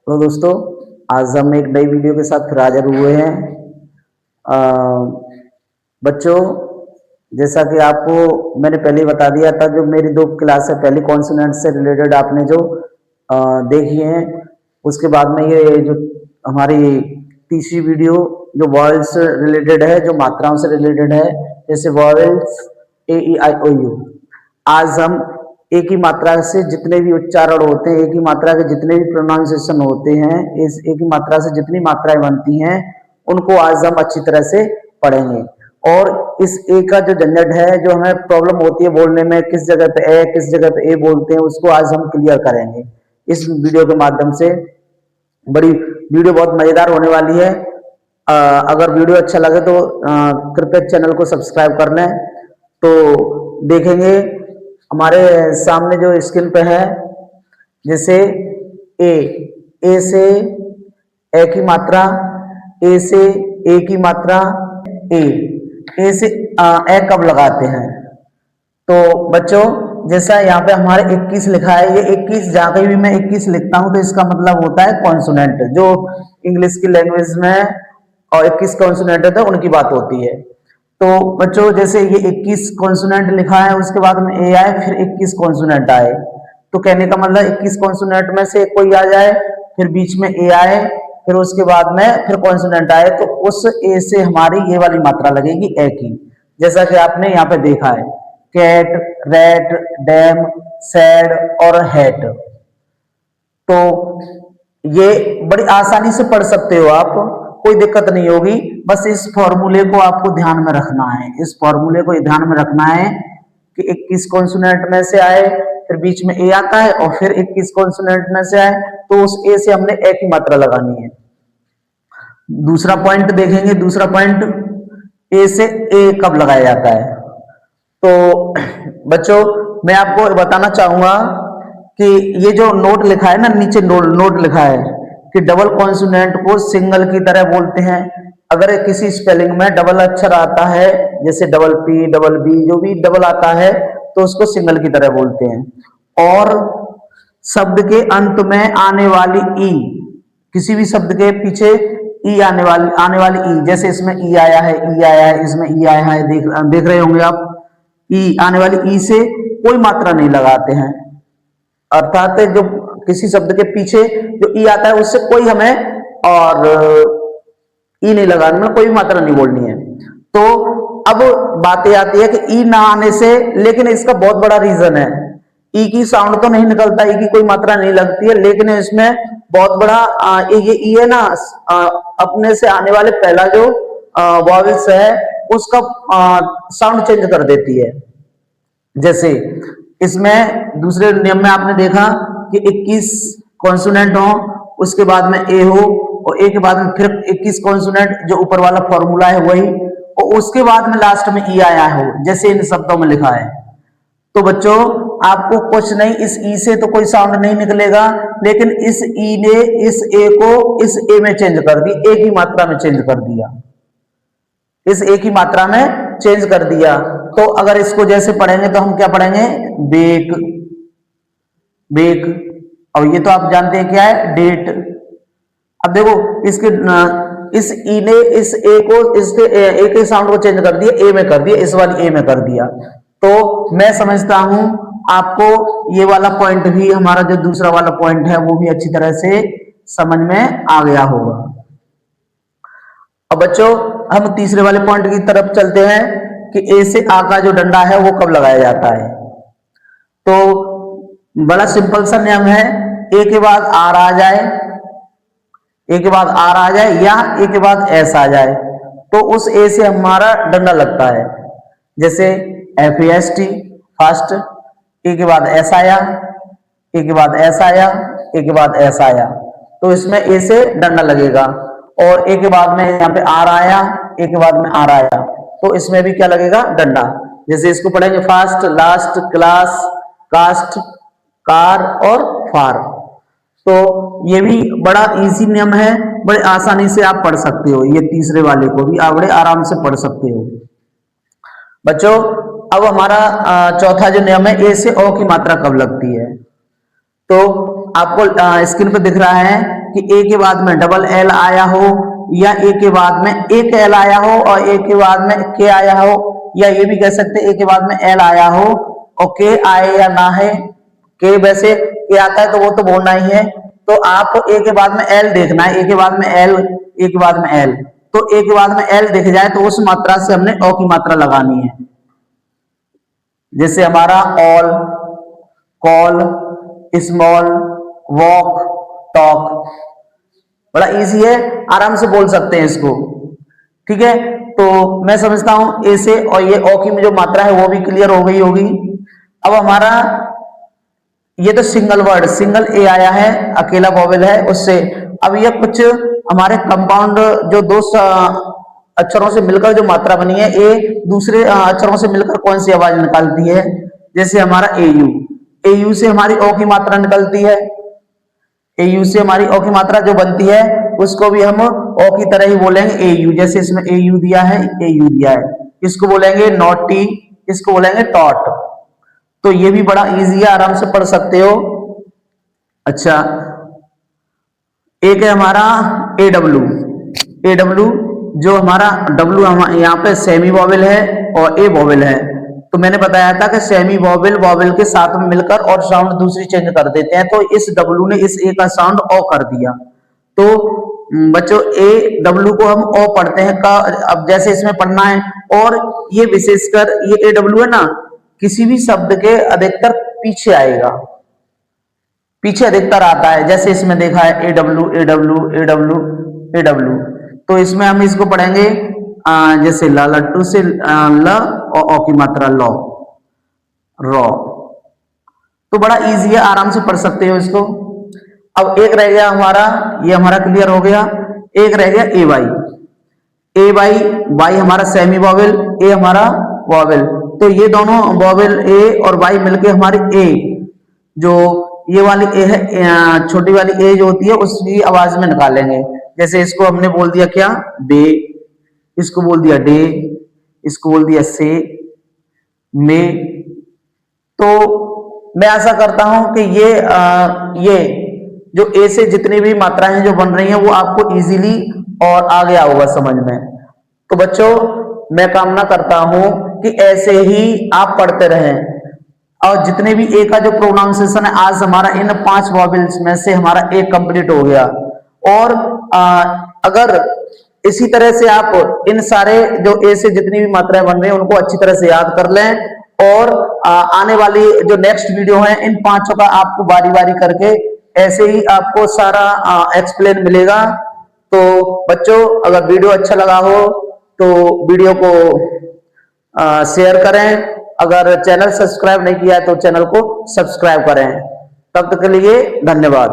तो दोस्तों, आज हम एक नई वीडियो के साथ फिर हाजिर हुए हैं। अ, बच्चों, जैसा कि आपको मैंने पहले ही बता दिया था, जो मेरी दो क्लास है पहली कॉन्सोनेंट से रिलेटेड आपने जो देखी है, उसके बाद में ये जो हमारी तीसरी वीडियो जो वॉवल्स से रिलेटेड है, जो मात्राओं से रिलेटेड है, जैसे vowels A E I O you. आज हम एक ही मात्रा से जितने भी उच्चारण होते हैं, एक ही मात्रा के जितने भी प्रोनाउंसिएशन होते हैं, इस एक ही मात्रा से जितनी मात्राएं बनती हैं, उनको आज हम अच्छी तरह से पढ़ेंगे। और इस ए का जो झंझट है, जो हमें प्रॉब्लम होती है बोलने में, किस जगह पे ए किस जगह पे ए बोलते हैं, उसको आज हम क्लियर करेंगे इस वीडियो के माध्यम से। बड़ी वीडियो बहुत मजेदार होने वाली है। अगर वीडियो अच्छा लगे तो कृपया चैनल को सब्सक्राइब कर लें। तो देखेंगे हमारे सामने जो स्क्रीन पे है, जैसे ए ए से ए की मात्रा, ए से ए की मात्रा, ए ए से ए कब लगाते हैं? तो बच्चों, जैसा यहाँ पे हमारे 21 लिखा है, ये 21 जहाँ कहीं भी मैं 21 लिखता हूँ तो इसका मतलब होता है कॉन्सोनेंट। जो इंग्लिश की लैंग्वेज में और 21 कॉन्सोनेंट है तो उनकी बात होती है। तो बच्चों, जैसे ये 21 कॉन्सोनेंट लिखा है, उसके बाद में ए आए, फिर 21 कॉन्सोनेंट आए, तो कहने का मतलब 21 कॉन्सोनेंट में से कोई आ जाए, फिर बीच में ए आए, फिर उसके बाद में फिर कॉन्सोनेंट आए, तो उस ए से हमारी ये वाली मात्रा लगेगी ए की। जैसा कि आपने यहाँ पे देखा है, कैट, रैट, डैम, सैड और हैट। तो ये बड़ी आसानी से पढ़ सकते हो आप, कोई दिक्कत नहीं होगी। बस इस फॉर्मूले को आपको ध्यान में रखना है, इस फॉर्मूले को ध्यान में रखना है कि 21 कॉन्सोनेंट में से आए, फिर बीच में ए आता है, और फिर 21 कॉन्सोनेंट में से आए तो उस ए से हमने ए की मात्रा लगानी है। दूसरा पॉइंट देखेंगे, दूसरा पॉइंट, ए से ए कब लगाया जाता है। तो बच्चों, मैं आपको बताना चाहूंगा कि ये जो नोट लिखा है ना, नीचे नोट लिखा है कि डबल कॉन्सोनेंट को सिंगल की तरह बोलते हैं। अगर किसी स्पेलिंग में डबल अक्षर आता है, जैसे डबल पी, डबल बी, जो भी डबल आता है, तो उसको सिंगल की तरह बोलते हैं। और शब्द के अंत में आने वाली ई, किसी भी शब्द के पीछे ई आने वाली ई, जैसे इसमें ई आया है, ई आया है, इसमें ई आया है, देख रहे होंगे आप। ई आने वाली ई से कोई मात्रा नहीं लगाते हैं, अर्थात जो किसी शब्द के पीछे जो ई आता है उससे कोई हमें और ई नहीं लगाना, मतलब कोई मात्रा नहीं बोलनी है। तो अब बातें आती है कि ई ना आने से, लेकिन इसका बहुत बड़ा रीजन है। ई की साउंड तो नहीं निकलता, ई की कोई मात्रा नहीं लगती है, लेकिन इसमें बहुत बड़ा ये ई है ना, अपने से आने वाले पहला जो वॉवेल्स है उसका साउंड चेंज कर देती है। जैसे इसमें दूसरे नियम में आपने देखा कि 21 कॉन्सोनेंट हो, उसके बाद में ए हो, और ए के बाद में फिर 21 कॉन्सोनेंट, जो ऊपर वाला फॉर्मूला है वही, और उसके बाद में लास्ट में ई आया हो, जैसे इन शब्दों में लिखा है। तो बच्चों, आपको कुछ नहीं, इस ई से तो कोई साउंड नहीं निकलेगा, लेकिन इस ई ने इस ए को इस ए में चेंज कर दी, ए की मात्रा में चेंज कर दिया, इस ए की मात्रा में चेंज कर दिया। तो अगर इसको जैसे पढ़ेंगे तो हम क्या पढ़ेंगे, बेक, बेक। और ये तो आप जानते हैं क्या है, डेट। अब देखो इसके इस ई ने इस ए को, इसके ए के साउंड को चेंज कर दिया, ए में कर दिया, इस वाली ए में कर दिया। तो मैं समझता हूं आपको ये वाला पॉइंट भी, हमारा जो दूसरा वाला पॉइंट है, वो भी अच्छी तरह से समझ में आ गया होगा। अब बच्चों, हम तीसरे वाले पॉइंट की तरफ चलते हैं कि ए से आ का जो डंडा है वो कब लगाया जाता है। तो बड़ा सिंपल सा नियम है, ए के बाद आर आ जाए, ए के बाद आर आ जाए, या ए के बाद एस आ जाए, तो उस ए से हमारा डंडा लगता है। जैसे एफ एस टी फास्ट, ए के बाद एस आया, ए के बाद एस आया, ए के बाद एस आया, तो इसमें ए से डंडा लगेगा। और ए के बाद में यहाँ पे आर आया, ए के बाद में आर आया, तो इसमें भी क्या लगेगा, डंडा। जैसे इसको पढ़ेंगे fast, last, class, cast, car और फार। तो ये भी बड़ा इजी नियम है, बड़े आसानी से आप पढ़ सकते हो, ये तीसरे वाले को भी आप बड़े आराम से पढ़ सकते हो। बच्चों, अब हमारा चौथा जो नियम है, ए से ओ की मात्रा कब लगती है। तो आपको स्क्रीन पे दिख रहा है कि ए के बाद में डबल एल आया हो, या ए के बाद में एक एल आया हो और ए के बाद में के आया हो, या ये भी कह सकते ए के बाद में एल आया हो और के आए या ना है। के वैसे के आता है तो वो तो बोलना ही है, तो आप ए के बाद में एल देखना है, ए के बाद में एल, ए के बाद में एल, तो ए के बाद में एल दिख जाए तो उस मात्रा से हमने ओ की मात्रा लगानी है। जैसे हमारा all, call, small, walk, talk, बड़ा इजी है, आराम से बोल सकते हैं इसको, ठीक है। तो मैं समझता हूं ए से, और ये ओ की जो मात्रा है वो भी क्लियर हो गई होगी। अब हमारा ये तो सिंगल वर्ड, सिंगल ए आया है, अकेला वॉवेल है उससे। अब ये कुछ हमारे कंपाउंड जो दो अक्षरों से मिलकर जो मात्रा बनी है, ए दूसरे अक्षरों से मिलकर कौन सी आवाज निकालती है, जैसे हमारा एयू, एयू से हमारी ओ की मात्रा निकलती है, एयू से हमारी ओ की मात्रा जो बनती है उसको भी हम ओ की तरह ही बोलेंगे एयू। जैसे इसमें एयू दिया है, एयू दिया है, इसको बोलेंगे नॉटी, इसको बोलेंगे टॉट। तो ये भी बड़ा इजी है, आराम से पढ़ सकते हो। अच्छा, एक है हमारा ए डब्ल्यू, ए डब्ल्यू जो हमारा डब्ल्यू यहाँ पे सेमी वॉवेल है और ए वॉवेल है। तो मैंने बताया था कि सेमी वॉवेल वॉवेल के साथ में मिलकर और साउंड दूसरी चेंज कर देते हैं, तो इस डब्ल्यू ने इस ए का साउंड ओ कर दिया। तो बच्चों ए डब्ल्यू को हम ओ पढ़ते हैं का, अब जैसे इसमें पढ़ना है। और ये विशेषकर ये ए डब्ल्यू है ना, किसी भी शब्द के अधिकतर पीछे आएगा, पीछे अधिकतर आता है। जैसे इसमें देखा है A W, A W, A W, A W, तो इसमें हम इसको पढ़ेंगे जैसे ला, लट्टू से ल और ओ की मात्रा लो, रॉ। तो बड़ा इजी है, आराम से पढ़ सकते हो इसको। अब एक रह गया हमारा, ये हमारा क्लियर हो गया। एक रह गया ए वाई, ए वाई, वाई हमारा सेमी वॉवेल, ए हमारा वॉवेल। तो ये दोनों वॉवेल ए और वाई मिलके हमारी ए, जो ये वाली ए है, छोटी वाली ए जो होती है उसकी आवाज में निकालेंगे। जैसे इसको हमने बोल दिया क्या, बे, इसको बोल दिया डे, इसको बोल दिया से, मे। तो मैं आशा करता हूं कि ये जो ए से जितनी भी मात्राएं जो बन रही हैं वो आपको इजीली और आ गया होगा समझ में। तो बच्चों मैं कामना करता हूं कि ऐसे ही आप पढ़ते रहें, और जितने भी ए का जो प्रोनाउंसिएशन है, आज हमारा इन 5 वॉवेल्स में से हमारा ए कंप्लीट हो गया। और अगर इसी तरह से आप इन सारे जो ए से जितनी भी मात्राएं बन रही हैं उनको अच्छी तरह से याद कर लें, और आने वाली जो नेक्स्ट वीडियो है इन 5 का आपको बारी बारी करके ऐसे ही आपको सारा एक्सप्लेन मिलेगा। तो बच्चों अगर वीडियो अच्छा लगा हो तो वीडियो को शेयर करें, अगर चैनल सब्सक्राइब नहीं किया है तो चैनल को सब्सक्राइब करें। तब तक के लिए धन्यवाद।